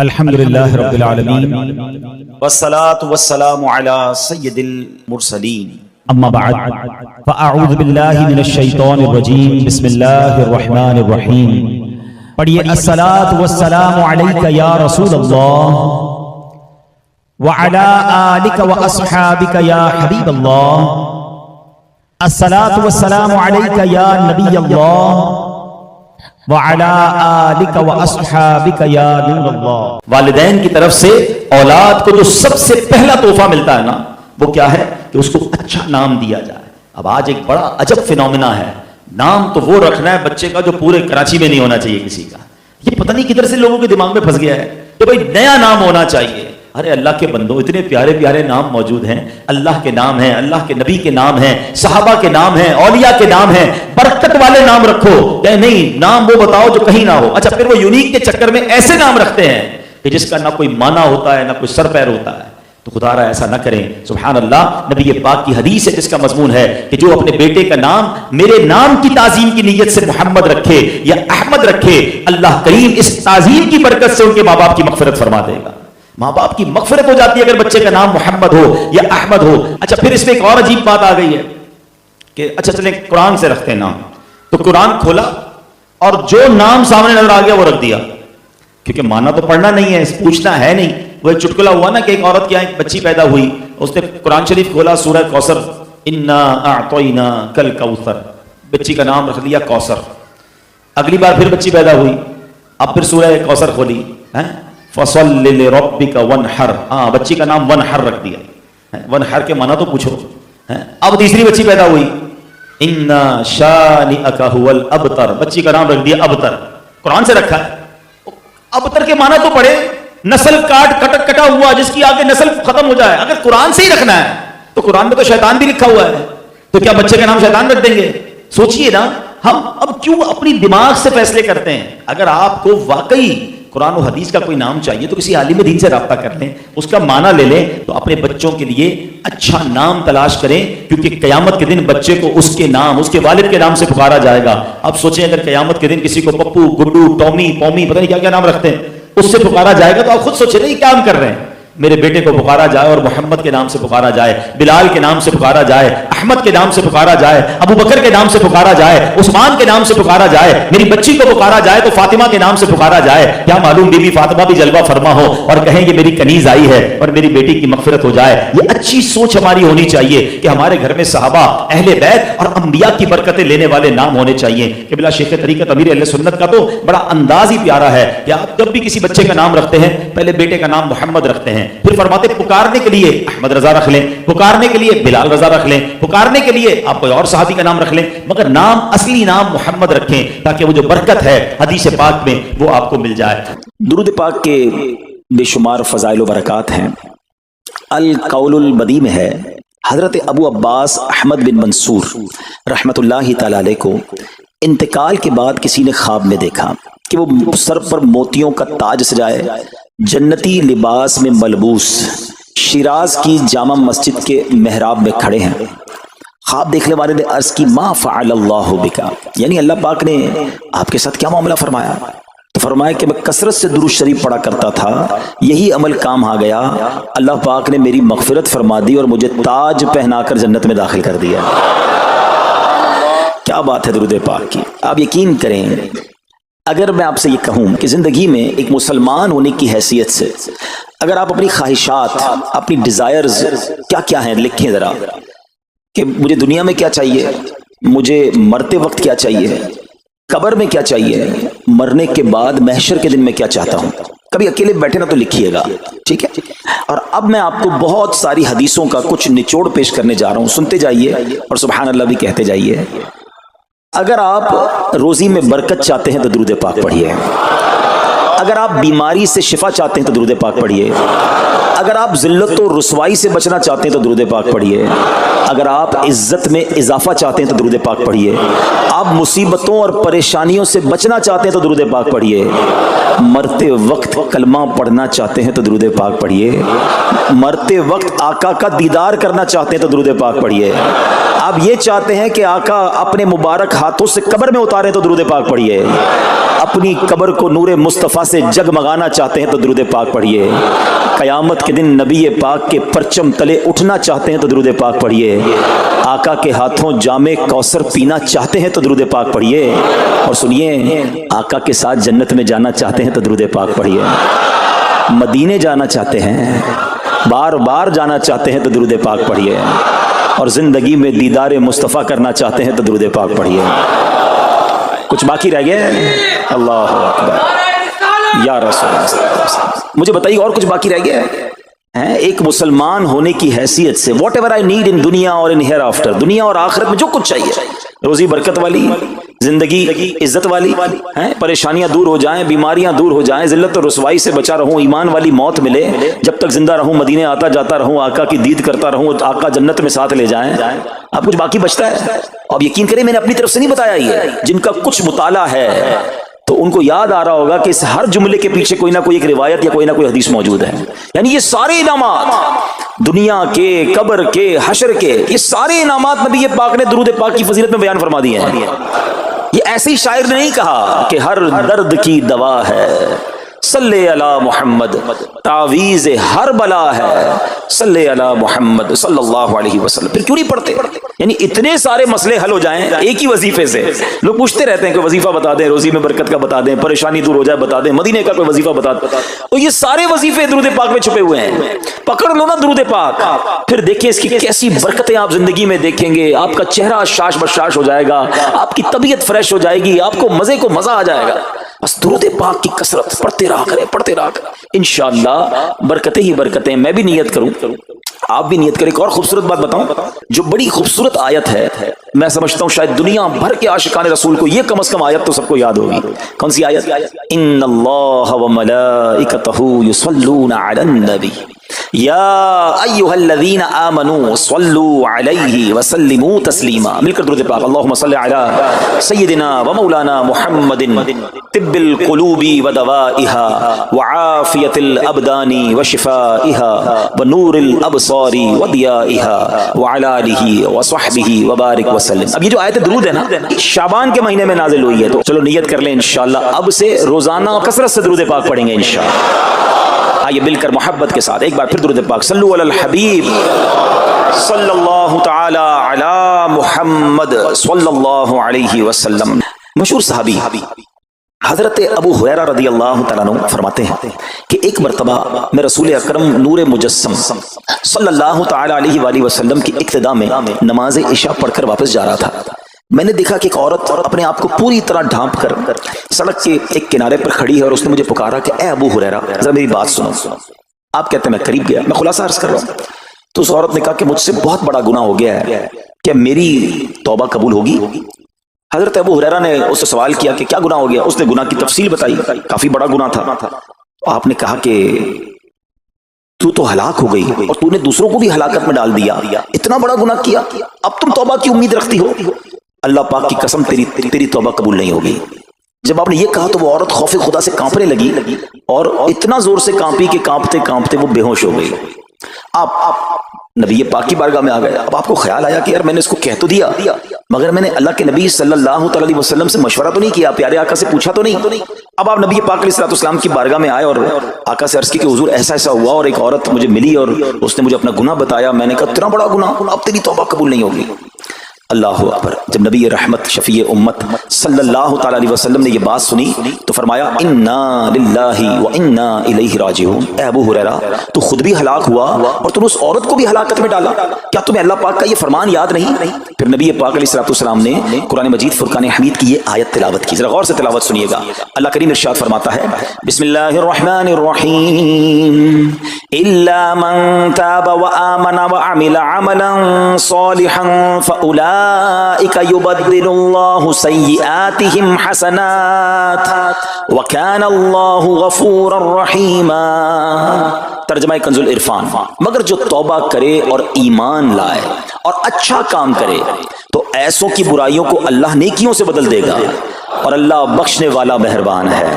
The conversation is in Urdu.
الحمدللہ رب العالمین والصلاة والسلام علی سید المرسلین اما بعد فاعوذ باللہ من الشیطان الرجیم بسم اللہ الرحمن الرحیم پڑھئے الصلاة والسلام علیک یا رسول اللہ وعلی آلک و اصحابک یا حبیب اللہ الصلاة والسلام علیک یا نبی اللہ وعلی آلک و اصحابک یا نور اللہ۔ والدین کی طرف سے اولاد کو جو سب سے پہلا تحفہ ملتا ہے نا، وہ کیا ہے کہ اس کو اچھا نام دیا جائے۔ اب آج ایک بڑا عجب فینومینا ہے، نام تو وہ رکھنا ہے بچے کا جو پورے کراچی میں نہیں ہونا چاہیے کسی کا۔ یہ پتہ نہیں کدھر سے لوگوں کے دماغ میں پھنس گیا ہے کہ بھائی نیا نام ہونا چاہیے۔ ارے اللہ کے بندو، اتنے پیارے پیارے نام موجود ہیں، اللہ کے نام ہیں، اللہ کے نبی کے نام ہیں، صحابہ کے نام ہیں، اولیاء کے نام ہیں، برکت والے نام رکھو۔ کہ نہیں، نام وہ بتاؤ جو کہیں نہ ہو۔ اچھا، پھر وہ یونیک کے چکر میں ایسے نام رکھتے ہیں کہ جس کا نہ کوئی معنی ہوتا ہے نہ کوئی سر پیر ہوتا ہے۔ تو خدا را ایسا نہ کریں، سبحان اللہ۔ نبی پاک کی حدیث ہے جس کا مضمون ہے کہ جو اپنے بیٹے کا نام میرے نام کی تعظیم کی نیت سے محمد رکھے یا احمد رکھے، اللہ کریم اس تعظیم کی برکت سے ان کے ماں باپ کی مغفرت فرما دے گا۔ ماں باپ کی مغفرت ہو جاتی ہے اگر بچے کا نام محمد ہو یا احمد ہو۔ اچھا، پھر اس میں ایک اور عجیب بات آ گئی ہے کہ اچھا چلیں قرآن سے رکھتے ہیں نام، تو قرآن کھولا اور جو نام سامنے نظر آ گیا وہ رکھ دیا، کیونکہ مانا تو پڑھنا نہیں ہے، پوچھنا ہے نہیں۔ وہ ایک چٹکلا ہوا نا کہ ایک عورت کیا، ایک بچی پیدا ہوئی، اس نے قرآن شریف کھولا، سورہ کوثر، انا اعطیناک الکوثر، بچی کا نام رکھ دیا کوثر۔ اگلی بار پھر بچی پیدا ہوئی، اب پھر سورہ کوثر کھولی، فَصَلِّ لِرَبِّكَ وَانْحَرْ، بچی کا نام ونحر رکھ دیا۔ ونحر کے معنی تو پوچھو۔ اب تیسری بچی پیدا ہوئی، اِنَّا شَانِئَكَ هُوَ الْأَبْتَرُ، بچی کا نام رکھ دیا ابتر۔ قرآن سے رکھا ہے، ابتر کے معنی تو پڑھے، نسل کٹا ہوا جس کی آگے نسل ختم ہو جائے۔ اگر قرآن سے ہی رکھنا ہے تو قرآن میں تو شیطان بھی لکھا ہوا ہے، تو کیا بچے کا نام شیطان رکھ دیں گے؟ سوچئے نا، ہم اب کیوں اپنی دماغ سے فیصلے کرتے ہیں؟ اگر آپ کو واقعی قرآن و حدیث کا کوئی نام چاہیے تو کسی عالم دین سے رابطہ کر لیں، اس کا معنی لے لیں، تو اپنے بچوں کے لیے اچھا نام تلاش کریں، کیونکہ قیامت کے دن بچے کو اس کے نام، اس کے والد کے نام سے پکارا جائے گا۔ اب سوچیں اگر قیامت کے دن کسی کو پپو، گڈو، ٹومی، پومی، پتہ نہیں کیا کیا نام رکھتے ہیں، اس سے پکارا جائے گا، تو آپ خود سوچیں نہیں کیا ہم کر رہے ہیں۔ میرے بیٹے کو پکارا جائے اور محمد کے نام سے پکارا جائے، بلال کے نام سے پکارا جائے، احمد کے نام سے پکارا جائے، ابو بکر کے نام سے پکارا جائے، عثمان کے نام سے پکارا جائے، میری بچی کو پکارا جائے تو فاطمہ کے نام سے پکارا جائے۔ کیا معلوم بی بی فاطمہ بھی جلوہ فرما ہو اور کہیں یہ میری کنیز آئی ہے اور میری بیٹی کی مغفرت ہو جائے۔ یہ اچھی سوچ ہماری ہونی چاہیے کہ ہمارے گھر میں صحابہ، اہل بیت اور انبیاء کی برکتیں لینے والے نام ہونے چاہیے۔ کہ بلا شیخ طریقت امیر اہل سنت کا تو بڑا انداز ہی پیارا ہے کہ آپ جب بھی کسی بچے کا نام رکھتے ہیں پہلے بیٹے کا نام محمد رکھتے ہیں، پھر فرماتے پکارنے کے لیے احمد رضا رکھ لیں، پکارنے کے لیے بلال رضا رکھ لیں، پکارنے کے لیے آپ کوئی اور صحابی کا نام رکھ لیں، مگر نام، اصلی نام محمد رکھیں تاکہ وہ جو برکت ہے حدیث پاک میں وہ آپ کو مل جائے۔ درود پاک کے بے شمار فضائل و برکات ہیں۔ القول البدی میں ہے، حضرت ابو عباس احمد بن منصور رحمت اللہ تعالی علیہ کو انتقال کے بعد کسی نے خواب میں دیکھا کہ وہ سر پر موتیوں کا تاج سجائے، جنتی لباس میں ملبوس، شیراز کی جامع مسجد کے محراب میں کھڑے ہیں۔ خواب دیکھنے والے نے عرض کی ما فعل اللہ بکا، یعنی اللہ پاک نے آپ کے ساتھ کیا معاملہ فرمایا؟ تو فرمایا کہ میں کثرت سے درود شریف پڑھا کرتا تھا، یہی عمل کام آ گیا، اللہ پاک نے میری مغفرت فرما دی اور مجھے تاج پہنا کر جنت میں داخل کر دیا۔ کیا بات ہے درود پاک کی! آپ یقین کریں، اگر میں آپ سے یہ کہوں کہ زندگی میں ایک مسلمان ہونے کی حیثیت سے اگر آپ اپنی خواہشات، اپنی ڈیزائرز کیا کیا ہیں لکھیں ذرا، کہ مجھے دنیا میں کیا چاہیے، مجھے مرتے وقت کیا چاہیے، قبر میں کیا چاہیے، مرنے کے بعد محشر کے دن میں کیا چاہتا ہوں۔ کبھی اکیلے بیٹھے نا تو لکھیے گا، ٹھیک ہے؟ اور اب میں آپ کو بہت ساری حدیثوں کا کچھ نچوڑ پیش کرنے جا رہا ہوں، سنتے جائیے اور سبحان اللہ بھی کہتے جائیے۔ اگر آپ روزی میں برکت چاہتے ہیں تو درود پاک پڑھیے، اگر آپ بیماری سے شفا چاہتے ہیں تو درود پاک پڑھیے، اگر آپ ذلت و رسوائی سے بچنا چاہتے ہیں تو درود پاک پڑھیے، اگر آپ عزت میں اضافہ چاہتے ہیں تو درود پاک پڑھیے، آپ مصیبتوں اور پریشانیوں سے بچنا چاہتے ہیں تو درود پاک پڑھیے، مرتے وقت کلمہ پڑھنا چاہتے ہیں تو درود پاک پڑھیے، مرتے وقت آقا کا دیدار کرنا چاہتے ہیں تو درود پاک پڑھیے، آپ یہ چاہتے ہیں کہ آقا اپنے مبارک ہاتھوں سے قبر میں اتاریں تو درود پاک پڑھیے، اپنی قبر کو نور مصطفیٰ سے جگمگانا چاہتے ہیں تو درود پاک پڑھیے، قیامت کے دن نبی پاک کے پرچم تلے اٹھنا چاہتے ہیں تو درود پاک پڑھیے، آقا کے ہاتھوں جام کوثر پینا چاہتے ہیں تو درود پاک پڑھیے، اور سنیے آقا کے ساتھ جنت میں جانا چاہتے ہیں تو درود پاک پڑھیے، مدینے جانا چاہتے ہیں، بار بار جانا چاہتے ہیں تو درود پاک پڑھیے، اور زندگی میں دیدار مصطفیٰ کرنا چاہتے ہیں تو درود پاک پڑھیے۔ کچھ باقی رہ گیا؟ اللہ اکبر یا رسول اللہ، مجھے بتائیے اور کچھ باقی رہ گیا ہے؟ ایک مسلمان ہونے کی حیثیت سے what ever I need in دنیا اور ان ہیئر آفٹر، دنیا اور آخرت میں جو کچھ چاہیے، روزی برکت والی زندگی، عزت والی، پریشانیاں دور ہو جائیں، بیماریاں دور ہو جائیں، ذلت اور رسوائی سے بچا رہوں، ایمان والی موت ملے، جب تک زندہ رہوں مدینے آتا جاتا رہوں، آقا کی دید کرتا رہوں، آقا جنت میں ساتھ لے جائیں۔ اب کچھ باقی بچتا ہے؟ اب یقین کریں میں نے اپنی طرف سے نہیں بتایا، یہ جن کا کچھ مطالعہ ہے تو ان کو یاد آ رہا ہوگا کہ اس ہر جملے کے پیچھے کوئی نہ کوئی ایک روایت یا کوئی نہ کوئی حدیث موجود ہے۔ یعنی یہ سارے انعامات دنیا کے، قبر کے، حشر کے، یہ سارے انعامات نبی پاک نے درود پاک کی فضیلت میں بیان فرما دیے ہیں۔ یہ ایسی شاعر نے نہیں کہا کہ ہر درد کی دوا ہے صلی علی محمد، تعویذ ہر بلا ہے صلی علی محمد صلی اللہ علیہ وسلم۔ پھر کیوں نہیں پڑھتے؟ یعنی اتنے سارے مسئلے حل ہو جائیں ایک ہی وظیفے سے۔ لوگ پوچھتے رہتے ہیں کہ وظیفہ بتا دیں، روزی میں برکت کا بتا دیں، پریشانی دور ہو جائے بتا دیں، مدینے کا کوئی وظیفہ بتا دیں، تو یہ سارے وظیفے درود پاک میں چھپے ہوئے ہیں۔ پکڑ لو نا درود پاک، پھر دیکھیں اس کی کیسی برکتیں آپ زندگی میں دیکھیں گے، آپ کا چہرہ شاش بشاش ہو جائے گا، آپ کی طبیعت فریش ہو جائے گی، آپ کو مزے کو مزہ آ جائے گا۔ بس درود پاک کی کثرت پڑھتے رہا کریں، پڑھتے رہا کریں، انشاءاللہ برکتیں ہی برکتیں۔ میں بھی نیت کروں، آپ بھی نیت کریں۔ ایک اور خوبصورت بات بتاؤں، جو بڑی خوبصورت آیت ہے، میں سمجھتا ہوں شاید دنیا بھر کے عاشقان رسول کو یہ کم از کم آیت تو سب کو یاد ہوگی۔ کون سی آیت؟ ان اللہ وملائکتہ یصلون علی النبی یا ایھا الذین آمنوا صلوا علیہ وسلموا تسلیما۔ مل کر درود پاک، اللہم صل علی سیدنا و مولانا محمد طب القلوب ودوائها وعافیت الابدان وشفائها ونور الابصار وضیائها وعلی آلہ وصحبہ وبارک وسلم۔ اب یہ جو آیت درود ہے نا، شعبان کے مہینے میں نازل ہوئی ہے، تو چلو نیت کر لیں انشاءاللہ اب سے روزانہ کثرت سے درود پاک پڑھیں گے انشاءاللہ۔ آئیے مل کر محبت کے ساتھ ایک بار پھر درود پاک، صلو علی الحبیب صلی اللہ تعالی علی محمد صلی اللہ علیہ وسلم۔ مشہور صحابی حضرت ابو ہریرہ رضی اللہ تعالیٰ عنہ فرماتے ہیں کہ ایک مرتبہ میں رسول اکرم نور مجسم صلی اللہ تعالی علیہ وآلہ وسلم کی ابتدا میں نماز عشاء پڑھ کر واپس جا رہا تھا۔ میں نے دیکھا کہ ایک عورت اپنے آپ کو پوری طرح ڈھانپ کر سڑک کے ایک کنارے پر کھڑی ہے، اور اس نے مجھے پکارا کہ اے ابو ہریرہ ذرا میری بات سنو۔ آپ کہتے ہیں میں قریب گیا، میں خلاصہ عرض کر رہا ہوں، تو اس عورت نے کہا کہ مجھ سے بہت بڑا گناہ ہو گیا ہے، کیا میری توبہ قبول ہوگی؟ حضرت ابو ہریرہ نے اس سے سوال کیا کہ کیا گناہ ہو گیا؟ اس نے گناہ کی تفصیل بتائی، کافی بڑا گناہ تھا۔ آپ نے کہا کہ تو ہلاک ہو گئی اور تو نے دوسروں کو بھی ہلاکت میں ڈال دیا، اتنا بڑا گناہ کیا، اب تم توبہ کی امید رکھتی ہو؟ اللہ پاک کی قسم تیری توبہ قبول نہیں ہوگی۔ جب آپ نے یہ کہا تو وہ عورت خوف خدا سے کانپنے لگی، اور اتنا زور سے کانپی کہ کانپتے کانپتے وہ بے ہوش ہو گئی۔ آپ نبی پاک کی بارگاہ میں آ گئے۔ اب آپ کو خیال آیا کہ یار میں نے اس کو کہہ تو دیا، مگر میں نے اللہ کے نبی صلی اللہ علیہ وسلم سے مشورہ تو نہیں کیا، پیارے آقا سے پوچھا تو نہیں۔ اب آپ نبی پاک علیہ السلام کی بارگاہ میں آئے اور آقا سے عرض کی کہ حضور ایسا ایسا ہوا، اور ایک عورت مجھے ملی اور اس نے مجھے اپنا گناہ بتایا۔ میں نے کہا اتنا بڑا گناہ، اب تیری توبہ قبول نہیں ہوگی۔ اللہ اکبر۔ جب نبی رحمت شفیع امت صلی اللہ تعالی علیہ وسلم نے یہ بات سنی تو فرمایا انا للہ و انا الیہ راجعون۔ اے ابو ہریرہ تو خود بھی ہلاک ہوا اور تم نے اس عورت کو بھی ہلاکت میں ڈالا، کیا تمہیں اللہ پاک کا یہ فرمان یاد نہیں؟ پھر نبی پاک علیہ السلام نے قرآن مجید فرقان حمید کی یہ آیت تلاوت کی، ذرا غور سے تلاوت سنیے گا۔ اللہ کریم ارشاد فرماتا ہے بسم اللہ الرحمن الرحیم الا من تاب وآمن وعمل عملا صالحا فأولئک يبدل اللہ سیئاتہم حسنات وکان اللہ غفورا رحیما۔ ترجمہ کنز العرفان، مگر جو توبہ کرے اور ایمان لائے اور اچھا کام کرے تو ایسوں کی برائیوں کو اللہ نیکیوں سے بدل دے گا، اور اللہ بخشنے والا مہربان ہے۔